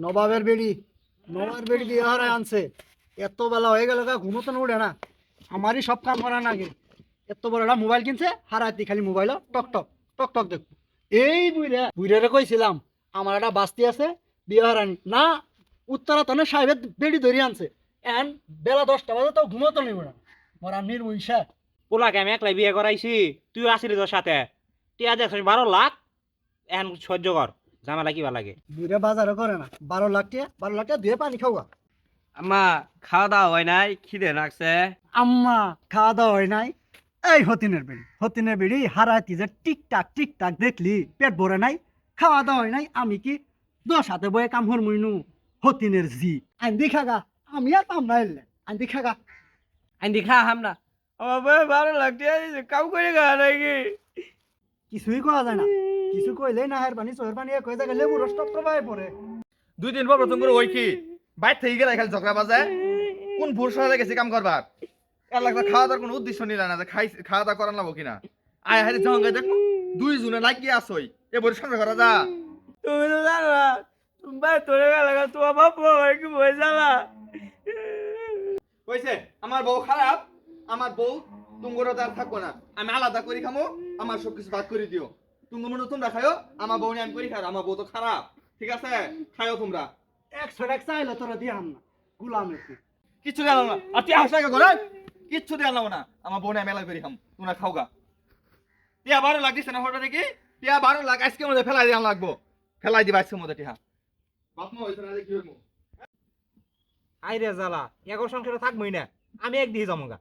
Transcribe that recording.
নবাবের বেড়ি বিয়ে হারায় আনছে। এত বেলা হয়ে গেল ঘুমো তো উঠে না, আমারই সব কাম করা নাগে। এত বড় একটা মোবাইল কিনছে, হারাতি খালি মোবাইল টক টক টক টক দেখবো। এই বুইরে কইছিলাম আমার একটা বাস্তি আছে, বিয়ে হারানি না, উত্তরা তনে সাহেবের বেড়ি ধরে আনছে। এন বেলা 10টা বাজে তো ঘুমো তো নিব না, মরা নির্মহিষা। পোলাকে আমি একলাই বিয়ে করাইছি, তুই আসিলি তোর সাথে। টিয়া দেখছিস 12 লাখ, এখন সহ্য কর, ঝামেলা কিবা লাগে। বুইরে বাজারও করে না, 12 লাখ টাকা দিয়ে পানি খাওয়া। আম্মা, খাওয়া দাওয়া হয় নাই, খিদে লাগছে। আম্মা খাওয়া দাওয়া হয় নাই। এই হতিনের বেড়ি হারাতি যে টিকটাক দেখলি পেট ভরে নাই, খাওয়া দাওয়া হয় নাই। আমি কি 10 হাতে বয়ে কাম হর মইনু? হতিনের জি আইন খাগা, আমি আর পাম না এলে আইন খাগা। আইন খা হাম না। আমার বয়ে 12 লাখ টাকা কাউ করে খাওয়া নাকি? কিছুই কোয়া যায় না, কিছু কইলে না হের পানি চোহের পানি কয়ে যায় লেবু রস টপ টপায় পড়ে। 2 দিন পর প্রথম করে ওই কি বাইর থেকে গেলে খালি ঝগড়া বাজে। কোন ভোর সকালে গেছি কাম করবার, এলাকা খাওয়া দাওয়ার কোনো উদ্দেশ্য নিল না যে খাওয়া দাওয়া করান লাগবো কিনা। আয় হারি জঙ্গে দেখো 2 জনে লাগিয়ে আসই, এ বলে সংসার করা যা। তুমি তো জানো না, তুমি ভাই তোরে গেলে তোমার বাপ কি বই জ্বালা। কইছে আমার বউ খারাপ, আমার বউ তুঙ্গর আর থাকবো না, আমি আলাদা করি খামো, আমার সবকিছু ভাগ করে দিও। তুঙ্গ মনে তোমরা খাও, আমার বউ নিয়ে আমি করি খাও, আমার বউ তো খারাপ। ঠিক আছে, খাও তোমরা। 100 টাকা চাইলে তোরা দিয়ে আম না, গুলাম একটু। কিচ্ছু দিয়ে আনলাম না, আর তুই হাসা করে কিচ্ছু দিয়ে আনলাম না, আমার বউ নিয়ে মেলা করি খাম, তোমরা খাও গা। টিয়া 12 লাখ দিছে না হঠাৎ দেখি, টিয়া 12 লাখ আজকের মধ্যে ফেলাই দিয়ে লাগবো, ফেলাই দিবা আজকের মধ্যে টিয়া। বাপমা হয়েছে না কি হইব? আইরে জ্বালা, এগো সংসারে থাকবই না, আমি একদিকে যাবো গা।